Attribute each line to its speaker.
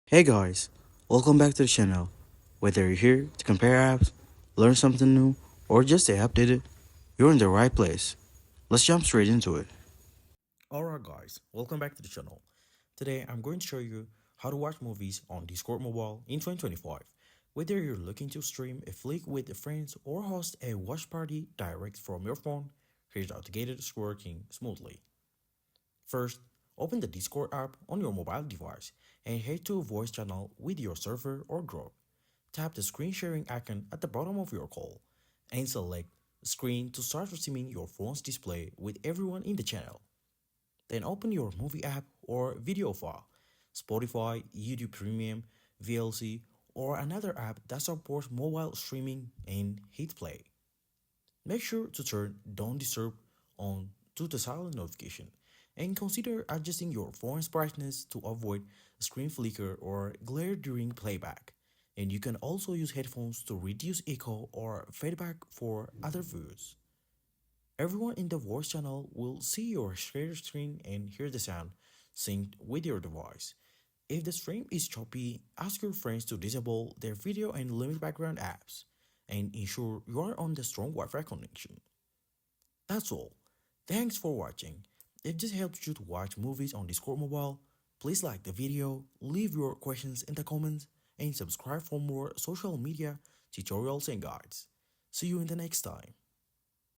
Speaker 1: Hey guys, welcome back to the channel. Whether you're here to compare apps, learn something new, or just stay updated, you're in the right place. Let's jump straight into it.
Speaker 2: Alright guys, welcome back to the channel. Today I'm going to show you how to watch movies on Discord Mobile in 2025. Whether you're looking to stream a flick with friends or host a watch party direct from your phone, here's how to get it working smoothly. First, open the Discord app on your mobile device and head to a voice channel with your server or group. Tap the screen sharing icon at the bottom of your call and select screen to start receiving your phone's display with everyone in the channel. Then open your movie app or video file, Spotify, YouTube Premium, VLC, or another app that supports mobile streaming and hit play. Make sure to turn Don't Disturb on to the silent notification and consider adjusting your phone's brightness to avoid screen flicker or glare during playback. And you can also use headphones to reduce echo or feedback for other viewers. Everyone in the voice channel will see your share screen and hear the sound synced with your device. If the stream is choppy, ask your friends to disable their video and limit background apps, and ensure you are on the strong Wi-Fi connection. That's all. Thanks for watching. If this helped you to watch movies on Discord Mobile, please like the video, leave your questions in the comments, and subscribe for more social media tutorials and guides. See you in the next time.